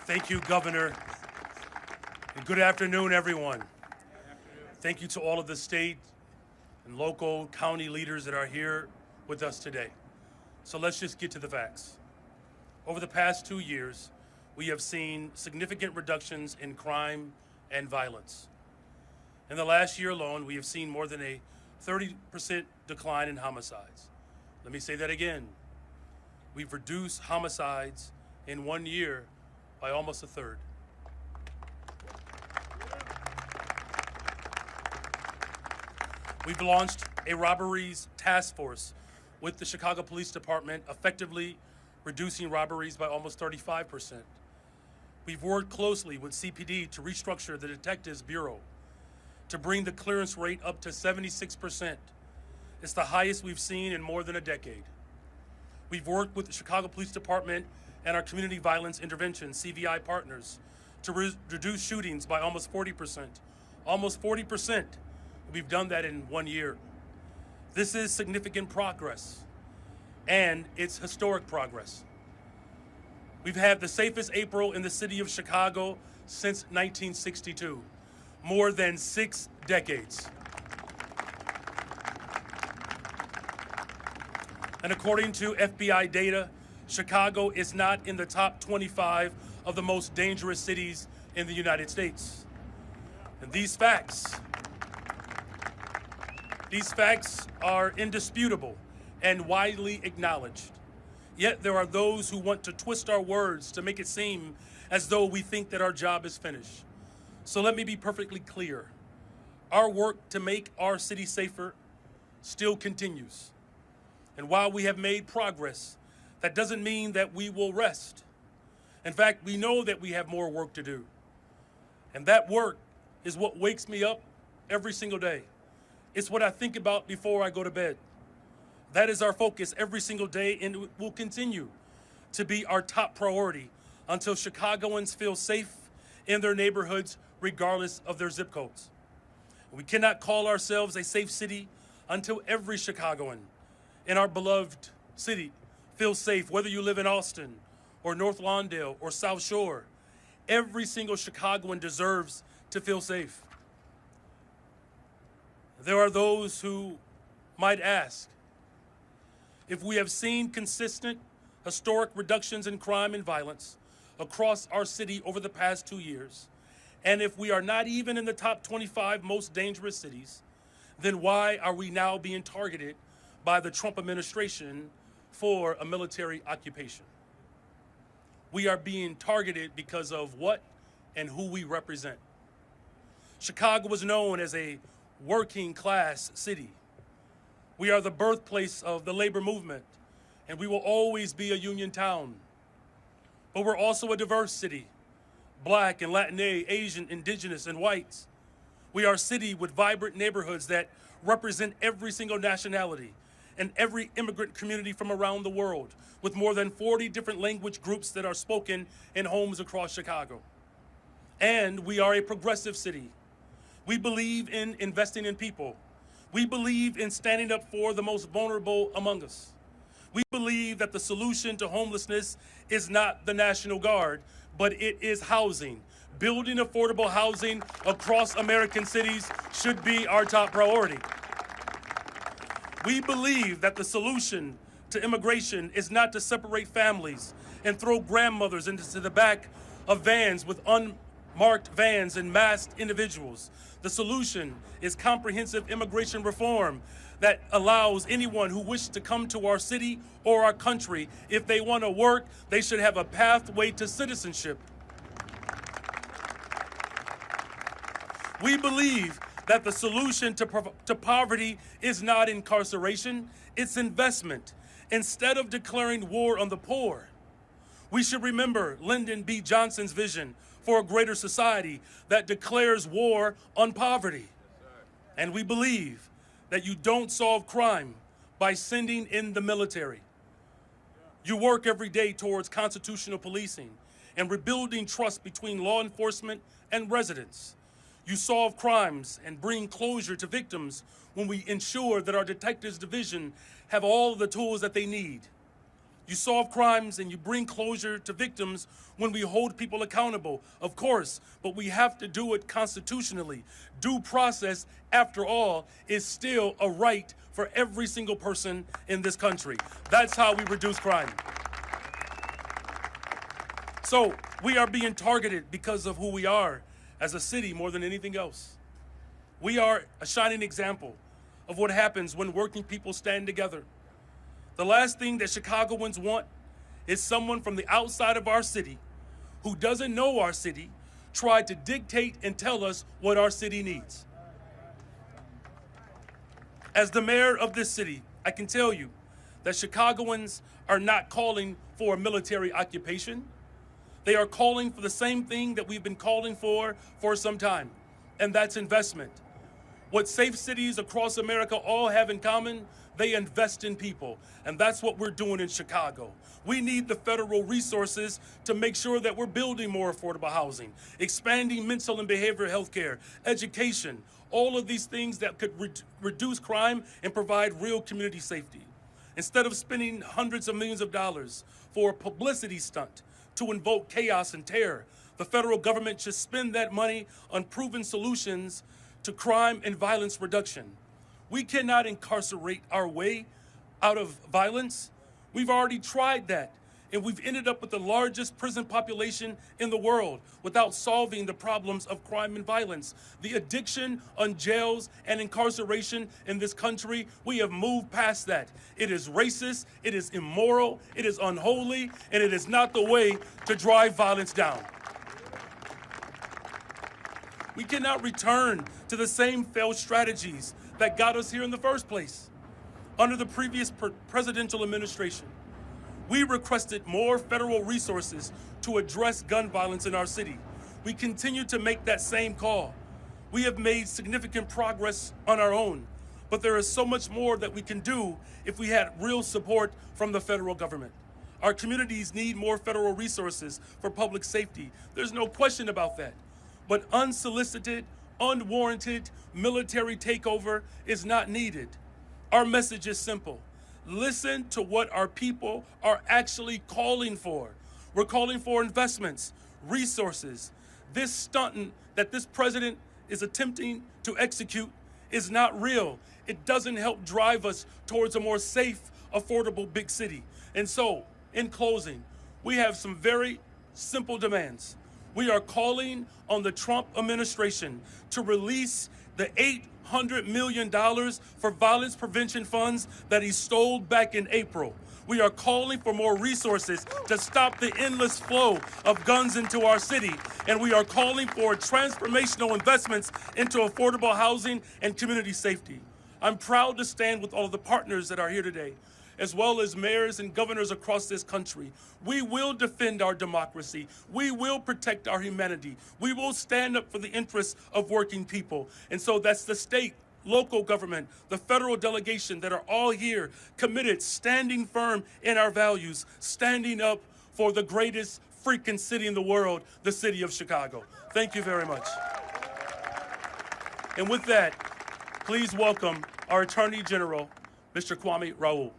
Thank you, Governor. And good afternoon, everyone. Thank you to all of the state and local county leaders that are here with us today. So let's just get to the facts. Over the past 2 years, we have seen significant reductions in crime and violence. In the last year alone, we have seen more than a 30% decline in homicides. Let me say that again. We've reduced homicides in 1 year by almost a third. We've launched a robberies task force with the Chicago Police Department, effectively reducing robberies by almost 35%. We've worked closely with CPD to restructure the Detectives Bureau to bring the clearance rate up to 76%. It's the highest we've seen in more than a decade. We've worked with the Chicago Police Department and our Community Violence Intervention, CVI partners, to reduce shootings by almost 40%. Almost 40%. We've done that in 1 year. This is significant progress, and it's historic progress. We've had the safest April in the city of Chicago since 1962, more than 6 decades. And according to FBI data, Chicago is not in the top 25 of the most dangerous cities in the United States. And these facts are indisputable and widely acknowledged. Yet there are those who want to twist our words to make it seem as though we think that our job is finished. So let me be perfectly clear. Our work to make our city safer still continues. And while we have made progress, that doesn't mean that we will rest. In fact, we know that we have more work to do. And that work is what wakes me up every single day. It's what I think about before I go to bed. That is our focus every single day, and it will continue to be our top priority until Chicagoans feel safe in their neighborhoods, regardless of their zip codes. We cannot call ourselves a safe city until every Chicagoan in our beloved city feels safe, whether you live in Austin or North Lawndale or South Shore. Every single Chicagoan deserves to feel safe. There are those who might ask, if we have seen consistent historic reductions in crime and violence across our city over the past 2 years, and if we are not even in the top 25 most dangerous cities, then why are we now being targeted by the Trump administration for a military occupation? We are being targeted because of what and who we represent. Chicago was known as a working class city. We are the birthplace of the labor movement, and we will always be a union town. But we're also a diverse city, Black and Latinx, Asian, Indigenous, and whites. We are a city with vibrant neighborhoods that represent every single nationality and every immigrant community from around the world, with more than 40 different language groups that are spoken in homes across Chicago. And we are a progressive city. We believe in investing in people. We believe in standing up for the most vulnerable among us. We believe that the solution to homelessness is not the National Guard, but it is housing. Building affordable housing across American cities should be our top priority. We believe that the solution to immigration is not to separate families and throw grandmothers into the back of vans with unmarked vans and masked individuals. The solution is comprehensive immigration reform that allows anyone who wishes to come to our city or our country. If they want to work, they should have a pathway to citizenship. We believe that the solution to poverty is not incarceration, it's investment. Instead of declaring war on the poor, we should remember Lyndon B. Johnson's vision for a greater society that declares war on poverty. And we believe that you don't solve crime by sending in the military. You work every day towards constitutional policing and rebuilding trust between law enforcement and residents. You solve crimes and bring closure to victims when we ensure that our detectives division have all of the tools that they need. You solve crimes and you bring closure to victims when we hold people accountable, of course, but we have to do it constitutionally. Due process, after all, is still a right for every single person in this country. That's how we reduce crime. So we are being targeted because of who we are as a city more than anything else. We are a shining example of what happens when working people stand together. The last thing that Chicagoans want is someone from the outside of our city who doesn't know our city try to dictate and tell us what our city needs. As the mayor of this city, I can tell you that Chicagoans are not calling for a military occupation. They are calling for the same thing that we've been calling for some time, and that's investment. What safe cities across America all have in common, they invest in people, and that's what we're doing in Chicago. We need the federal resources to make sure that we're building more affordable housing, expanding mental and behavioral health care, education, all of these things that could reduce crime and provide real community safety. Instead of spending hundreds of millions of dollars for a publicity stunt to invoke chaos and terror, the federal government should spend that money on proven solutions to crime and violence reduction. We cannot incarcerate our way out of violence. We've already tried that, and we've ended up with the largest prison population in the world without solving the problems of crime and violence. The addiction on jails and incarceration in this country, we have moved past that. It is racist, it is immoral, it is unholy, and it is not the way to drive violence down. We cannot return to the same failed strategies that got us here in the first place. Under the previous presidential administration, we requested more federal resources to address gun violence in our city. We continue to make that same call. We have made significant progress on our own, but there is so much more that we can do if we had real support from the federal government. Our communities need more federal resources for public safety. There's no question about that. But unsolicited, unwarranted military takeover is not needed. Our message is simple. Listen to what our people are actually calling for. We're calling for investments, resources. This stunt that this president is attempting to execute is not real. It doesn't help drive us towards a more safe, affordable big city. And so, in closing, we have some very simple demands. We are calling on the Trump administration to release the $800 million for violence prevention funds that he stole back in April. We are calling for more resources to stop the endless flow of guns into our city. And we are calling for transformational investments into affordable housing and community safety. I'm proud to stand with all of the partners that are here today, as well as mayors and governors across this country. We will defend our democracy. We will protect our humanity. We will stand up for the interests of working people. And so that's the state, local government, the federal delegation that are all here, committed, standing firm in our values, standing up for the greatest freaking city in the world, the city of Chicago. Thank you very much. And with that, please welcome our Attorney General, Mr. Kwame Raoul.